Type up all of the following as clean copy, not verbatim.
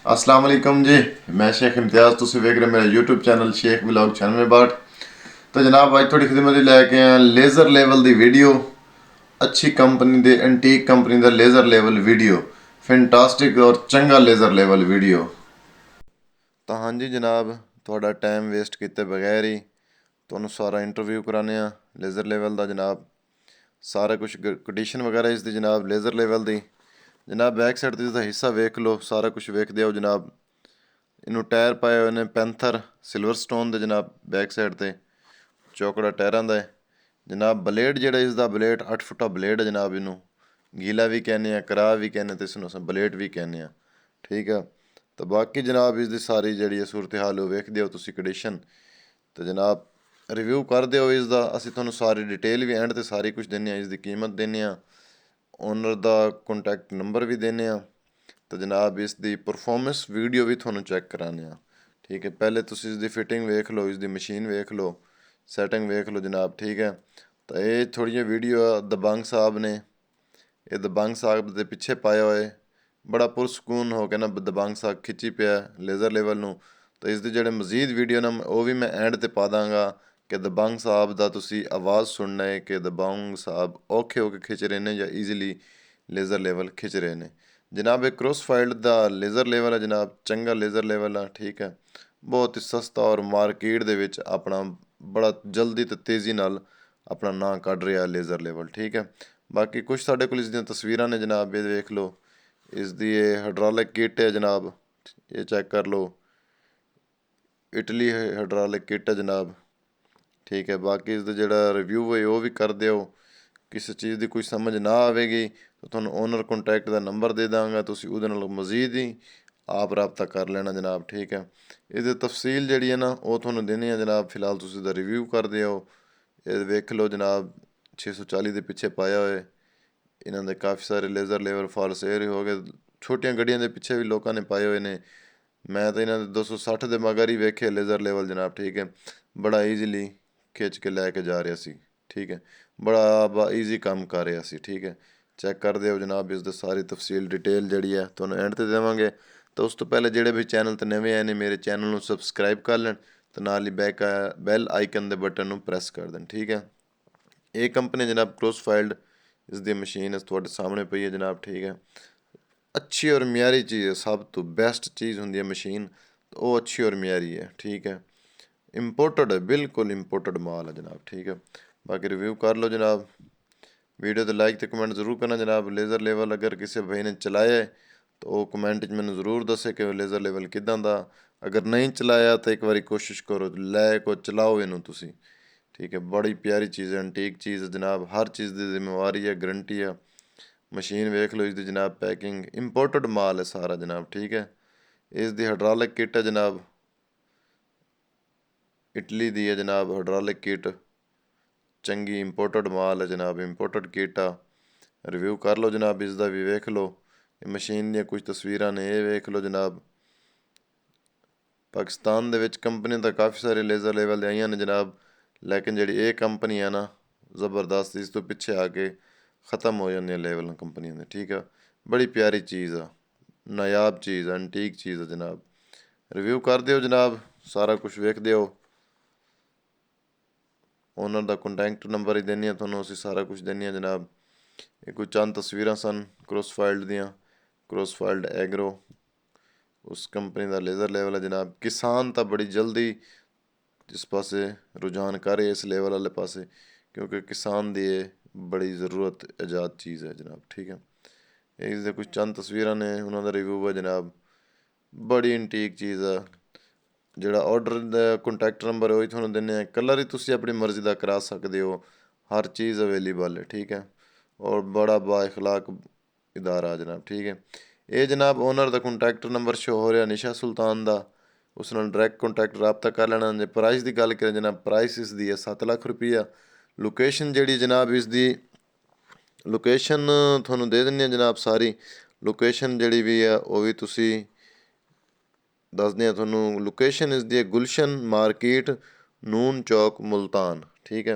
अस्सलाम वालेकुम जी। मैं शेख इम्तियाज़, तुम वेख रहे मेरा यूट्यूब चैनल शेख व्लॉग 96 62। तो जनाब अज थोड़ी खिदमत लैके आए लेज़र लेवल की वीडियो। अच्छी कंपनी दे एंटीक कंपनी का लेज़र लेवल वीडियो, फैंटास्टिक और चंगा लेज़र लेवल वीडियो। तो हाँ जी जनाब, थोड़ा टाइम वेस्ट किए बगैर ही तुहानू सारा इंटरव्यू कराने लेज़र लेवल का जनाब। सारा कुछ कंडीशन वगैरह इसकी जनाब लेज़र लेवल की। जनाब बैक साइड इसका हिस्सा वेख लो, सारा कुछ वेखते हो जनाब। इनू टायर पाए हुए ने पैंथर सिल्वर स्टोन के जनाब। बैक साइड ते चौकड़ा टायरों का है जनाब। ब्लेड जोड़ा इसका ब्लेड 8 फुटा ब्लेड है जनाब। इनू गीला भी कहने, करा भी कहने, तो इसनों ब्लेड भी कहने। ठीक है। तो बाकी जनाब इसकी सारी जी सूरत हाल वेखते हो तुम कंडीशन। तो जनाब रिव्यू कर दो इसका। असी तुहानू सारी डिटेल भी एंड ते सारी कुछ देने, इसकी कीमत देने, ओनर का कॉन्टैक्ट नंबर भी देने। तो जनाब इसकी परफॉर्मेंस वीडियो भी थोड़ा चैक कराने। ठीक है। पहले तुम इसकी फिटिंग वेख लो, इसकी मशीन वेख लो, सैटिंग वेख लो जनाब। ठीक है। तो ये थोड़ी वीडियो दबंग साहब ने, ये दबंग साहब के पिछे पाया हुआ है। बड़ा पुरसकून हो के ना दबंग साहब खिंची पाया लेज़र लेवल नू। तो इसके जोड़े मजीद वीडियो ना वो भी मैं एंड ते पा दाँगा कि दबंग साहब का तुसी आवाज़ सुनना है कि दबंग साहब औखे होके खिंच रहे हैं या ईजीली लेज़र लेवल खिंच रहे हैं। जनाब एक क्रॉसफाइल्ड का लेज़र लेवल है जनाब, चंगा लेज़र लेवल है। ठीक है। बहुत ही सस्ता और मार्केट दे विच अपना बड़ा जल्दी तो तेज़ी नाल अपना नाम कढ़ रहा लेज़र लेवल। ठीक है। बाकी कुछ साढ़े को इसदियाँ तस्वीरां ने जनाब, ये देख लो। इसकी ये हाइड्रोलिक किट है जनाब, ये चेक कर लो। इटली हाइड्रोलिक किट है जनाब। ठीक है। बाकी इसका जोड़ा रिव्यू है वो भी कर दो। किसी चीज़ की कोई समझ ना आएगी तो तुहानू ओनर कॉन्टैक्ट का नंबर दे दाँगा, तुसी उहदे नाल मजीद ही आप रबता कर लेना जनाब। ठीक है। इसकी तफसील जी है ना वो तुहानू देनी है जनाब। फिलहाल तुसी इसका रिव्यू कर दो। ये वेख लो जनाब 640 के पिछे पाया हुआ है। इन्होंने काफ़ी सारे लेज़र लेवल फॉल सेयर हो गए। छोटिया गड्डिया के पिछे भी लोगों ने पाए हुए ने। मैं तो इन्होंने 260 के मगर ही वेखे लेज़र लेवल जनाब। ठीक है। बड़ा ईजीली खिंच के लैके जा रहा सी। ठीक है। बड़ा ईजी काम कर रहा सी। ठीक है। चैक कर दो जनाब, इसकी सारी तफसील डिटेल जी है तुहानू एंड ते देवांगे। तो उस तो पहले जोड़े भी चैनल ते नवे आए ने मेरे चैनल में सबसक्राइब कर लैन, तो नाल ही बैल आइकन के बटन में प्रैस कर दें। ठीक है। ये कंपनी जनाब क्रॉसफाइल्ड इसकी मशीन थोड़े सामने पई है जनाब। ठीक है। अच्छी और म्यारी चीज़ है, सब तो बेस्ट चीज़ होंगी है मशीन, तो वो अच्छी और म्यारी है। ठीक है। इंपोर्टेड है, बिल्कुल इंपोर्टेड माल है जनाब। ठीक है। बाकी रिव्यू कर लो जनाब। वीडियो तो लाइक तो कमेंट जरूर करना जनाब। लेज़र लेवल अगर किसी भाई ने चलाया है तो वो कमेंट मैंने जरूर दसे कि लेज़र लेवल किदा दा। अगर नहीं चलाया तो एक बार कोशिश करो लैको चलाओ इनू तुसी। ठीक है। बड़ी प्यारी चीज़ है, एंटीक चीज़ है जनाब। हर चीज़ की जिम्मेवारी है, गारंटी है। मशीन वेख लो इसकी जनाब, पैकिंग इंपोर्टेड माल है सारा जनाब। ठीक है। इसकी हाइड्रोलिक किट है जनाब, इटली दी है जनाब हाइड्रोलिक किट। चंगी इंपोर्टेड माल है जनाब, इंपोर्टेड किट आ। रिव्यू कर लो जनाब, इसका भी वेख लो। मशीन दी कुछ तस्वीरां ने, ये वेख लो जनाब। पाकिस्तान दे विच कंपनी तो काफ़ी सारे लेज़र लेवल आईयां ने जनाब, लेकिन जी ये कंपनी है ना ज़बरदस्त, इस तो पिछे आके ख़त्म हो जाने लेवल कंपनियों ने। ठीक है। बड़ी प्यारी चीज़ है, नायाब चीज़ है, एंटीक चीज़ है जनाब। रिव्यू कर दो जनाब, सारा कुछ वेख दो। ओनर का कॉन्टैक्ट नंबर ही देनी है थोनों, असी सारा कुछ देनी है जनाब। ये कुछ चंद तस्वीर सन क्रॉसफाइल्ड दियाँ, क्रॉसफाइल्ड एग्रो उस कंपनी का लेज़र लेवल है जनाब। किसान तो बड़ी जल्दी इस पासे रुझान कर रहे इस लेवल वाले पासे, क्योंकि किसान दी ये बड़ी ज़रूरत ईजाद चीज़ है जनाब। ठीक है। इसके कुछ चंद तस्वीर ने, उन्होंने रिव्यू है जनाब। बड़ी एंटीक चीज़ है। जोड़ा ऑर्डर का कॉन्टैक्ट नंबर है वही थोड़ा देने, कलर ही तुम अपनी मर्जी का करा सकते हो, हर चीज़ अवेलेबल है। ठीक है। और बड़ा बाइखलाक इदारा है जनाब। ठीक है। ये जनाब ओनर का कॉन्टैक्ट नंबर शो हो रहा निशा सुल्तान का, उस नाल डायरैक्ट कॉन्टैक्ट रबता कर लेना। जे प्राइस की गल करें जनाब, प्राइस इसकी है 7 लाख रुपया। लोकेशन जी जनाब इसकी, लोकेशन थोनों दे दें जनाब सारी। लोकेशन जी भी है वह भी तुसी दसदे थोनों। लोकेशन इसकी है गुलशन मार्केट, नून चौक, मुल्तान। ठीक है।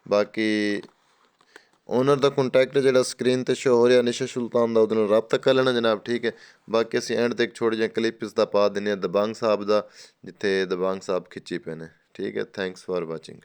बाकी ਓਨਰ ਦਾ ਕੰਟੈਕਟ ਜਿਹੜਾ ਸਕਰੀਨ ਤੇ ਸ਼ੋ ਹੋ ਰਿਹਾ ਨਿਸ਼ਾ ਸੁਲਤਾਨ ਦਾ, ਉਹਦੇ ਨਾਲ ਰਾਬਤਾ ਕਰ ਲੈਣਾ ਜਨਾਬ, ਠੀਕ ਹੈ। ਬਾਕੀ ਅਸੀਂ ਐਂਡ ਤੇ ਇੱਕ ਛੋਟੇ ਜਿਹੇ ਕਲਿੱਪ ਇਸ ਦਾ ਪਾ ਦਿੰਦੇ ਹਾਂ ਦਬੰਗ ਸਾਹਿਬ ਦਾ, ਜਿੱਥੇ ਦਬੰਗ ਸਾਹਿਬ ਖਿੱਚੀ ਪਏ ਨੇ, ਠੀਕ ਹੈ। Thanks for watching.